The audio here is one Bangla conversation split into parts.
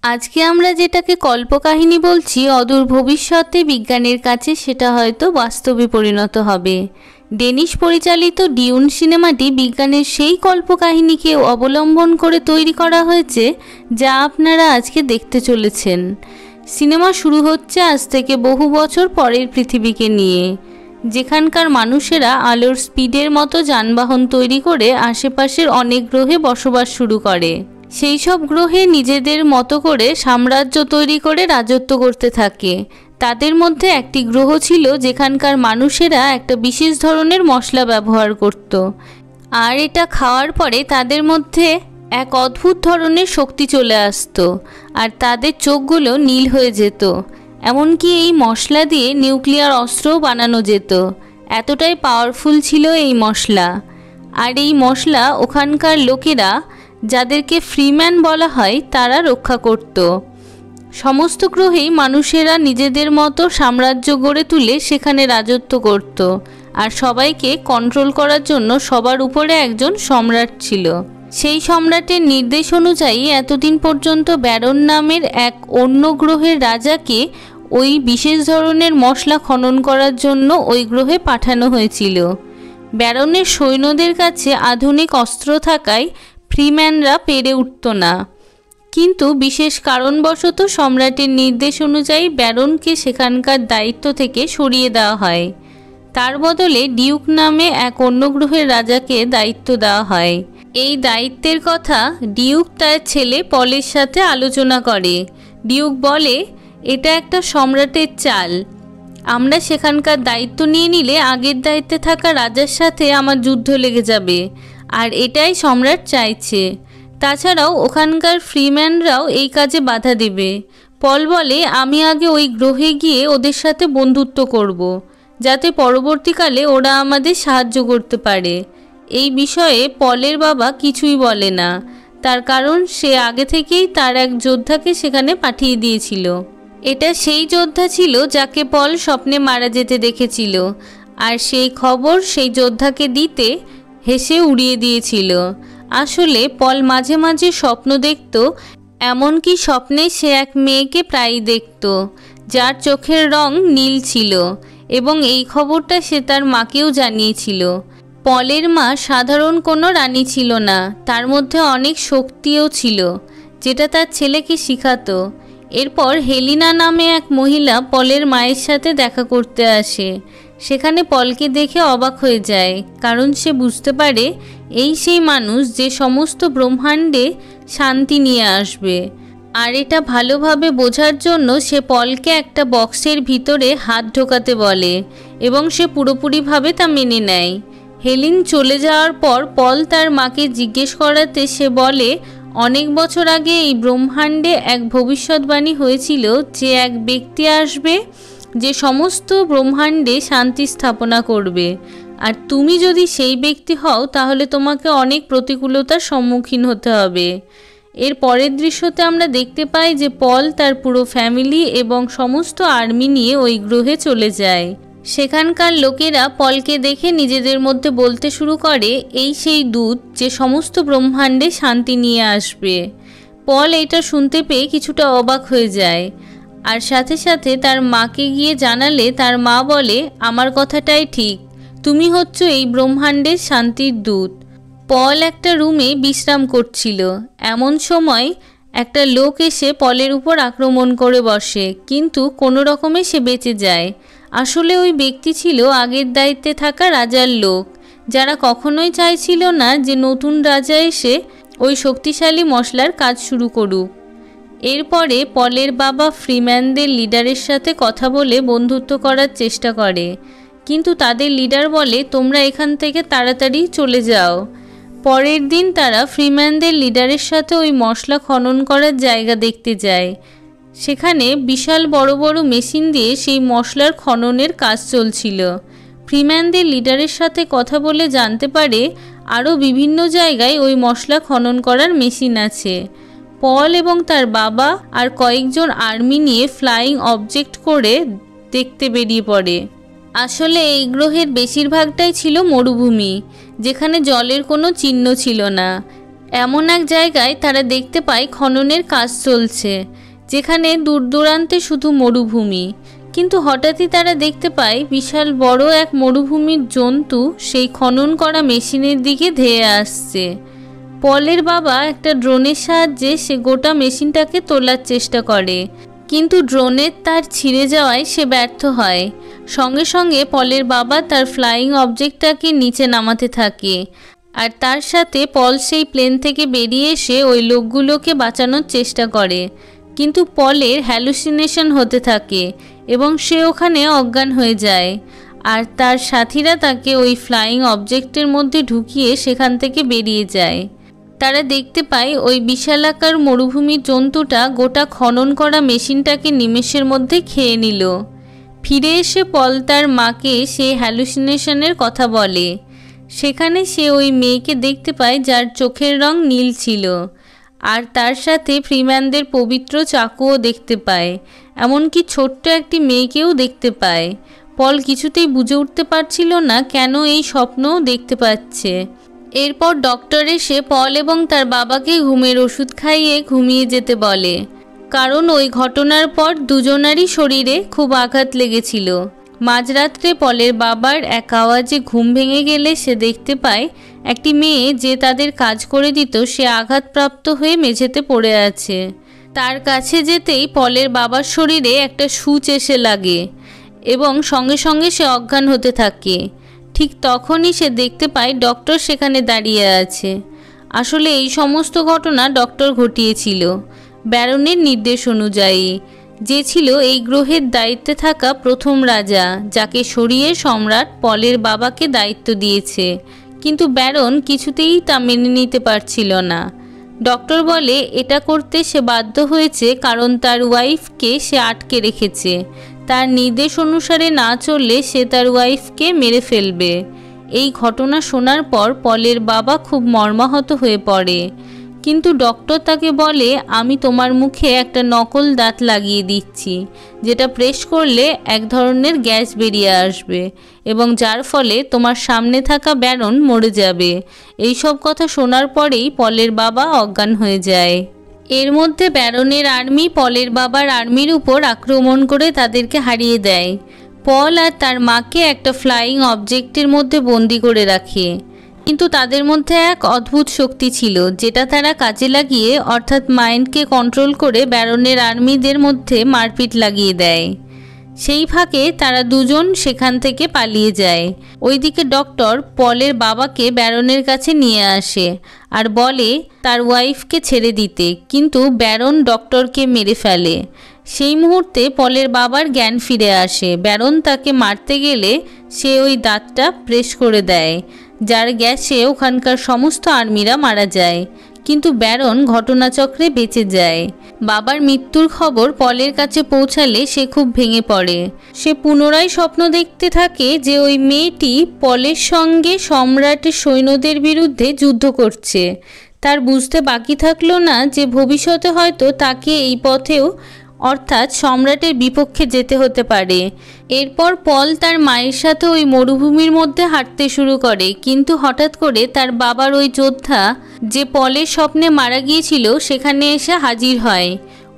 আজকে আমরা যেটাকে কল্পকাহিনী বলছি, অদূর ভবিষ্যতে বিজ্ঞানের কাছে সেটা হয়তো বাস্তবে পরিণত হবে। ডেনিশ পরিচালিত ডিউন সিনেমাটি বিজ্ঞানের সেই কল্পকাহিনীকে অবলম্বন করে তৈরি করা হয়েছে যা আপনারা আজকে দেখতে চলেছেন। সিনেমা শুরু হচ্ছে আজ থেকে বহু বছর পরের পৃথিবীকে নিয়ে, যেখানকার মানুষেরা আলোর স্পিডের মতো যানবাহন তৈরি করে আশেপাশের অনেক গ্রহে বসবাস শুরু করে। সেই সব গ্রহে নিজেদের মতো করে সাম্রাজ্য তৈরি করে রাজত্ব করতে থাকে। তাদের মধ্যে একটি গ্রহ ছিল যেখানকার মানুষেরা একটা বিশেষ ধরনের মশলা ব্যবহার করত, আর এটা খাওয়ার পরে তাদের মধ্যে এক অদ্ভুত ধরনের শক্তি চলে আসতো, আর তাদের চোখগুলো নীল হয়ে যেত। এমনকি এই মশলা দিয়ে নিউক্লিয়ার অস্ত্রও বানানো যেত, এতটাই পাওয়ারফুল ছিল এই মশলা। আর এই মশলা ওখানকার লোকেরা, যাদেরকে ফ্রিম্যান বলা হয়, তারা রক্ষা করত। সমস্ত গ্রহেই মানুষেরা নিজেদের মতো সাম্রাজ্য গড়ে তুলে সেখানে রাজত্ব করত, আর সবাইকে কন্ট্রোল করার জন্য সবার উপরে একজন সম্রাট ছিল। সেই সম্রাটের নির্দেশ অনুযায়ী এতদিন পর্যন্ত ব্যারন নামের এক অন্য গ্রহের রাজাকে ওই বিশেষ ধরনের মশলা খনন করার জন্য ওই গ্রহে পাঠানো হয়েছিল। ব্যারনের সৈন্যদের কাছে আধুনিক অস্ত্র থাকায় ফ্রিম্যানরা পেরে উঠত না, কিন্তু বিশেষ কারণবশত সম্রাটের নির্দেশ অনুযায়ী ব্যারনকে সেখানকার দায়িত্ব থেকে সরিয়ে দেওয়া হয়। তার বদলে ডিউক নামে এক অন্য গ্রহের রাজাকে দায়িত্ব দেওয়া হয়। এই দায়িত্বের কথা ডিউক তার ছেলে পলের সাথে আলোচনা করে। ডিউক বলে, এটা একটা সম্রাটের চাল। আমরা সেখানকার দায়িত্ব নিয়ে নিলে আগের দায়িত্বে থাকা রাজার সাথে আমার যুদ্ধ লেগে যাবে, আর এটাই সম্রাট চাইছে। তাছাড়াও ওখানকার ফ্রিম্যানরাও এই কাজে বাধা দেবে। পল বলে, আমি আগে ওই গ্রহে গিয়ে ওদের সাথে বন্ধুত্ব করব, যাতে পরবর্তীকালে ওরা আমাদের সাহায্য করতে পারে। এই বিষয়ে পলের বাবা কিছুই বলে না, তার কারণ সে আগে থেকেই তার এক যোদ্ধাকে সেখানে পাঠিয়ে দিয়েছিল। এটা সেই যোদ্ধা ছিল যাকে পল স্বপ্নে মারা যেতে দেখেছিল, আর সেই খবর সেই যোদ্ধাকে দিতে হেসে উড়িয়ে দিয়েছিল। আসলে পল মাঝে মাঝে স্বপ্ন দেখত, এমনকি স্বপ্নে সে এক মেয়েকে প্রায়ই দেখত যার চোখের রং নীল ছিল, এবং এই খবরটা সে তার মাকেও জানিয়েছিল। পলের মা সাধারণ কোনো রানী ছিল না, তার মধ্যে অনেক শক্তিও ছিল, যেটা তার ছেলেকে শিখাতো। এরপর হেলিনা নামে এক মহিলা পলের মায়ের সাথে দেখা করতে আসে। সেখানে পলকে দেখে অবাক হয়ে যায়, কারণ সে বুঝতে পারে এই সেই মানুষ যে সমস্ত ব্রহ্মাণ্ডে শান্তি নিয়ে আসবে। আর এটা ভালোভাবে বোঝার জন্য সে পলকে একটা বক্সের ভিতরে হাত ঢোকাতে বলে, এবং সে পুরোপুরিভাবে তা মেনে নেয়। হেলিন চলে যাওয়ার পর পল তার মাকে জিজ্ঞেস করাতে সে বলে, অনেক বছর আগে এই ব্রহ্মাণ্ডে এক ভবিষ্যৎবাণী হয়েছিল যে এক ব্যক্তি আসবে যে সমস্ত ব্রহ্মাণ্ডে শান্তি স্থাপনা করবে, আর তুমি যদি সেই ব্যক্তি হও তাহলে তোমাকে অনেক প্রতিকূলতার সম্মুখীন হতে হবে। এর পরের দৃশ্যতে আমরা দেখতে পাই যে পল তার পুরো ফ্যামিলি এবং সমস্ত আর্মি নিয়ে ওই গ্রহে চলে যায়। সেখানকার লোকেরা পলকে দেখে নিজেদের মধ্যে বলতে শুরু করে, এই সেই দূত যে সমস্ত ব্রহ্মাণ্ডে শান্তি নিয়ে আসবে। পল এটা শুনতে পেয়ে কিছুটা অবাক হয়ে যায়, আর সাথে সাথে তার মাকে গিয়ে জানালে তার মা বলে, আমার কথাটাই ঠিক, তুমি হচ্ছ এই ব্রহ্মাণ্ডের শান্তির দূত। পল একটা রুমে বিশ্রাম করছিল, এমন সময় একটা লোক এসে পলের উপর আক্রমণ করে বসে, কিন্তু কোনো রকমে সে বেঁচে যায়। আসলে ওই ব্যক্তি ছিল আগের দায়িত্বে থাকা রাজার লোক, যারা কখনোই চাইছিল না যে নতুন রাজা এসে ওই শক্তিশালী মশলার কাজ শুরু করুক। এরপরে পলের বাবা ফ্রিম্যানদের লিডারের সাথে কথা বলে বন্ধুত্ব করার চেষ্টা করে, কিন্তু তাদের লিডার বলে, তোমরা এখান থেকে তাড়াতাড়ি চলে যাও। পরের দিন তারা ফ্রিম্যানদের লিডারের সাথে ওই মশলা খনন করার জায়গা দেখতে যায়। সেখানে বিশাল বড় বড় মেশিন দিয়ে সেই মশলার খননের কাজ চলছিল। ফ্রিম্যানদের লিডারের সাথে কথা বলে জানতে পারে আরও বিভিন্ন জায়গায় ওই মশলা খনন করার মেশিন আছে। পল এবং তার বাবা আর কয়েকজন আর্মি নিয়ে ফ্লাইং অবজেক্ট করে দেখতে বেরিয়ে পড়ে। আসলে এই গ্রহের বেশিরভাগটাই ছিল মরুভূমি, যেখানে জলের কোনো চিহ্ন ছিল না। এমন এক জায়গায় তারা দেখতে পায় খননের কাজ চলছে, যেখানে দূর দূরান্তে শুধু মরুভূমি। কিন্তু হঠাৎই তারা দেখতে পায় বিশাল বড় এক মরুভূমির জন্তু সেই খনন করা মেশিনের দিকে ধেয়ে আসছে। পলের বাবা একটা ড্রোনের সাহায্যে সে গোটা মেশিনটাকে তোলার চেষ্টা করে, কিন্তু ড্রোনের তার ছিঁড়ে যাওয়ায় সে ব্যর্থ হয়। সঙ্গে সঙ্গে পলের বাবা তার ফ্লাইং অবজেক্টটাকে নিচে নামাতে থাকে, আর তার সাথে পল সেই প্লেন থেকে বেরিয়ে এসে ওই লোকগুলোকে বাঁচানোর চেষ্টা করে। কিন্তু পলের হ্যালুসিনেশন হতে থাকে এবং সে ওখানে অজ্ঞান হয়ে যায়, আর তার সাথীরা তাকে ওই ফ্লাইং অবজেক্টের মধ্যে ঢুকিয়ে সেখান থেকে বেরিয়ে যায়। তারা দেখতে পায় ওই বিশালাকার মরুভূমির জন্তুটা গোটা খনন করা মেশিনটাকে নিমেষের মধ্যে খেয়ে নিল। ফিরে এসে পল তার মাকে সেই হ্যালুসিনেশনের কথা বলে। সেখানে সে ওই মেয়েকে দেখতে পায় যার চোখের রং নীল ছিল, আর তার সাথে ফ্রিম্যানদের পবিত্র চাকুও দেখতে পায়, এমনকি ছোট্ট একটি মেয়েকেও দেখতে পায়। পল কিছুতেই বুঝে উঠতে পারছিল না কেন এই স্বপ্নও দেখতে পাচ্ছে। এরপর ডক্টর এসে পল এবং তার বাবাকে ঘুমের ওষুধ খাইয়ে ঘুমিয়ে যেতে বলে, কারণ ওই ঘটনার পর দুজনারই শরীরে খুব আঘাত লেগেছিল। মাঝরাত্রে পলের বাবার এক আওয়াজে ঘুম ভেঙে গেলে সে দেখতে পায় একটি মেয়ে যে তাদের কাজ করে দিত সে আঘাতপ্রাপ্ত হয়ে মেঝেতে পড়ে আছে। তার কাছে যেতেই পলের বাবার শরীরে একটা সূচ এসে লাগে এবং সঙ্গে সঙ্গে সে অজ্ঞান হতে থাকে। ঠিক তখনই সে দেখতে পায় ডক্টর সেখানে দাঁড়িয়ে আছে। আসলে এই সমস্ত ঘটনা ডক্টর ঘটিয়েছিল ব্যারনের নির্দেশ অনুযায়ী, যে ছিল এই গ্রহের দায়িত্বে থাকা প্রথম রাজা, যাকে সরিয়ে সম্রাট পলের বাবাকে দায়িত্ব দিয়েছে। কিন্তু ব্যারন কিছুতেই তা মেনে নিতে পারছিল না। ডক্টর বলে এটা করতে সে বাধ্য হয়েছে কারণ তার ওয়াইফকে সে আটকে রেখেছে। তার নির্দেশ অনুসারে না চললে সে তার ওয়াইফকে মেরে ফেলবে। এই ঘটনা শোনার পর পলের বাবা খুব মর্মাহত হয়ে পড়ে, কিন্তু ডক্টর তাকে বলে আমি তোমার মুখে একটা নকল দাঁত লাগিয়ে দিচ্ছি, যেটা প্রেস করলে এক ধরনের গ্যাস বেরিয়ে আসবে এবং যার ফলে তোমার সামনে থাকা ব্যারন মরে যাবে। এই সব কথা শোনার পরেই পলের বাবা অজ্ঞান হয়ে যায়। এর মধ্যে ব্যারনের আর্মি পলের বাবার আর্মির উপর আক্রমণ করে তাদেরকে হারিয়ে দেয়। পল আর তার মাকে একটা ফ্লাইং অবজেক্টের মধ্যে বন্দি করে রাখে, কিন্তু তাদের মধ্যে এক অদ্ভুত শক্তি ছিল যেটা তারা কাজে লাগিয়ে, অর্থাৎ মাইন্ডকে কন্ট্রোল করে ব্যারনের আর্মিদের মধ্যে মারপিট লাগিয়ে দেয়। সেই ফাঁকে তারা দুজন সেখান থেকে পালিয়ে যায়। ওইদিকে ডক্টর পলের বাবাকে ব্যারনের কাছে নিয়ে আসে আর বলে তার ওয়াইফকে ছেড়ে দিতে, কিন্তু ব্যারন ডক্টরকে মেরে ফেলে। সেই মুহূর্তে পলের বাবার জ্ঞান ফিরে আসে। ব্যারন তাকে মারতে গেলে সে ওই দাঁতটা প্রেস করে দেয়, যার গ্যাসে ওখানকার সমস্ত আর্মিরা মারা যায়, কিন্তু ব্যারন ঘটনাচক্রে বেঁচে যায়। বাবার মৃত্যুর খবর পলের কাছে পৌঁছালে সে খুব ভেঙে পড়ে। সে পুনরায় স্বপ্ন দেখতে থাকে যে ওই মেয়েটি পলের সঙ্গে সম্রাটের সৈন্যদের বিরুদ্ধে যুদ্ধ করছে। তার বুঝতে বাকি থাকলো না যে ভবিষ্যতে হয়তো তাকে এই পথেও, অর্থাৎ সম্রাটের বিপক্ষে যেতে হতে পারে। এরপর পল তার মায়ের সাথে ওই মরুভূমির মধ্যে হাঁটতে শুরু করে, কিন্তু হঠাৎ করে তার বাবার ওই যোদ্ধা যে পলের স্বপ্নে মারা গিয়েছিল সেখানে এসে হাজির হয়।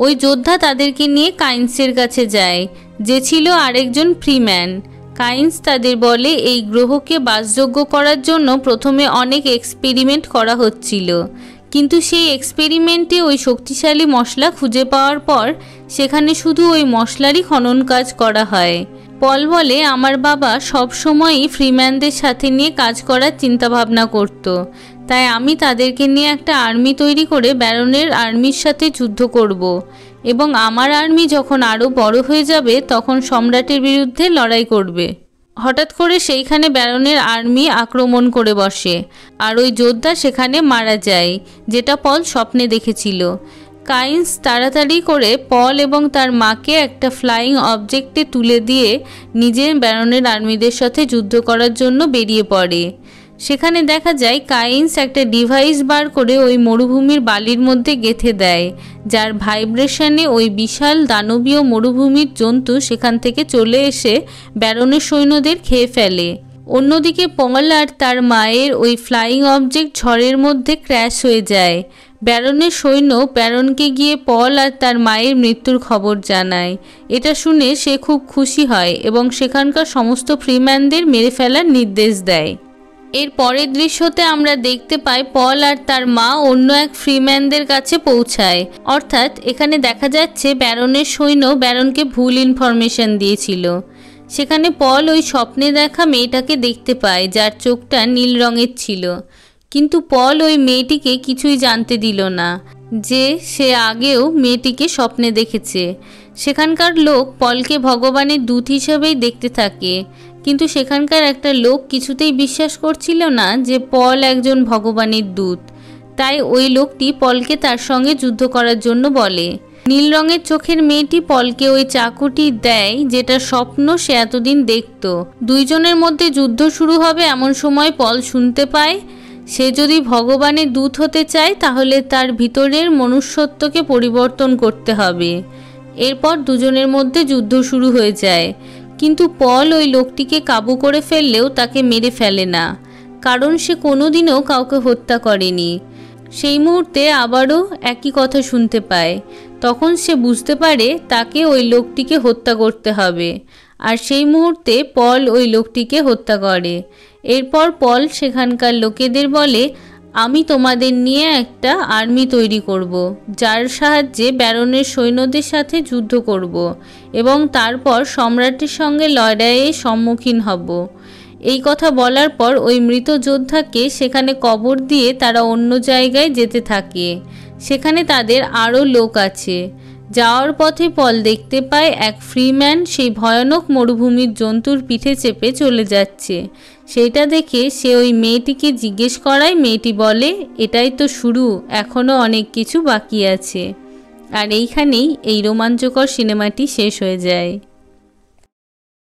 ওই যোদ্ধা তাদেরকে নিয়ে কাইন্সের কাছে যায়, যে ছিল আরেকজন ফ্রিম্যান। কাইন্স তাদের বলে এই গ্রহকে বাসযোগ্য করার জন্য প্রথমে অনেক এক্সপেরিমেন্ট করা হচ্ছিল, কিন্তু সেই এক্সপেরিমেন্টে ওই শক্তিশালী মশলা খুঁজে পাওয়ার পর সেখানে শুধু ওই মশলারই খনন কাজ করা হয়। পল বলে আমার বাবা সব সময়ই ফ্রিম্যানদের সাথে নিয়ে কাজ করার চিন্তাভাবনা করত, তাই আমি তাদেরকে নিয়ে একটা আর্মি তৈরি করে ব্যারনের আর্মির সাথে যুদ্ধ করব এবং আমার আর্মি যখন আরও বড় হয়ে যাবে তখন সম্রাটের বিরুদ্ধে লড়াই করবে। হঠাৎ করে সেইখানে ব্যারনের আর্মি আক্রমণ করে বসে আর ওই যোদ্ধা সেখানে মারা যায়, যেটা পল স্বপ্নে দেখেছিল। কাইন্স তাড়াতাড়ি করে পল এবং তার মাকে একটা ফ্লাইং অবজেক্টে তুলে দিয়ে নিজের ব্যারনের আর্মিদের সাথে যুদ্ধ করার জন্য বেরিয়ে পড়ে। সেখানে দেখা যায় কাইন্স একটা ডিভাইস বার করে ওই মরুভূমির বালির মধ্যে গেঁথে দেয়, যার ভাইব্রেশনে ওই বিশাল দানবীয় মরুভূমির জন্তু সেখান থেকে চলে এসে ব্যারনের সৈন্যদের খেয়ে ফেলে। অন্যদিকে পল আর তার মায়ের ওই ফ্লাইং অবজেক্ট ঝড়ের মধ্যে ক্র্যাশ হয়ে যায়। ব্যারনের সৈন্য ব্যারনকে গিয়ে পল আর তার মায়ের মৃত্যুর খবর জানায়। এটা শুনে সে খুব খুশি হয় এবং সেখানকার সমস্ত ফ্রিম্যানদের মেরে ফেলার নির্দেশ দেয়। এর পরের দৃশ্যতে আমরা দেখতে পাই পল আর তার মা অন্য এক ফ্রিম্যানদের কাছে পৌঁছায়। অর্থাৎ এখানে দেখা যাচ্ছে ব্যারনের সৈন্য ব্যারনকে ভুল ইনফরমেশন দিয়েছিল। সেখানে পল ওই স্বপ্নে দেখা মেয়েটাকে দেখতে পায় যার চোখটা নীল রঙের ছিল, কিন্তু পল ওই মেয়েটিকে কিছুই জানতে দিল না যে সে আগেও মেয়েটিকে স্বপ্নে দেখেছে। সেখানকার লোক পলকে ভগবানের দূত হিসেবেই দেখতে থাকে, কিন্তু সেখানকার একটা লোক কিছুতেই বিশ্বাস করছিল না যে পল একজন ভগবানের দূত। তাই ওই লোকটি পলকে তার সঙ্গে যুদ্ধ করার জন্য বলে। নীল রঙের চোখের মেয়েটি পলকে ওই চাকুটি দেয় যেটা স্বপ্ন সে এতদিন দেখত। দুইজনের মধ্যে যুদ্ধ শুরু হবে এমন সময় পল শুনতে পায় সে যদি ভগবানের দূত হতে চায় তাহলে তার ভিতরের মনুষ্যত্বকে পরিবর্তন করতে হবে। এরপর দুজনের মধ্যে যুদ্ধ শুরু হয়ে যায়, কিন্তু পল ওই লোকটিকে কাবু করে ফেললেও তাকে মেরে ফেলে না, কারণ সে কোনোদিনও কাউকে হত্যা করেনি। সেই মুহূর্তে আবারও একই কথা শুনতে পায়। তখন সে বুঝতে পারে তাকে ওই লোকটিকে হত্যা করতে হবে, আর সেই মুহূর্তে পল ওই লোকটিকে হত্যা করে। এরপর পল সেখানকার লোকেদের বলে, আমি তোমাদের নিয়ে একটা আর্মি তৈরি করব, যার সাহায্যে ব্যারনের সৈন্যদের সাথে যুদ্ধ করব এবং তারপর সম্রাটের সঙ্গে লড়াইয়ের সম্মুখীন হব। এই কথা বলার পর ওই মৃত যোদ্ধাকে সেখানে কবর দিয়ে তারা অন্য জায়গায় যেতে থাকে। সেখানে তাদের আরও লোক আছে। যাওয়ার পথে পল দেখতে পায় এক ফ্রিম্যান সেই ভয়ানক মরুভূমির জন্তুর পিঠে চেপে চলে যাচ্ছে। সেইটা দেখে সে ওই মেয়েটিকে জিজ্ঞেস করায় মেয়েটি বলে, এটাই তো শুরু, এখনও অনেক কিছু বাকি আছে। আর এইখানেই এই রোমাঞ্চকর সিনেমাটি শেষ হয়ে যায়।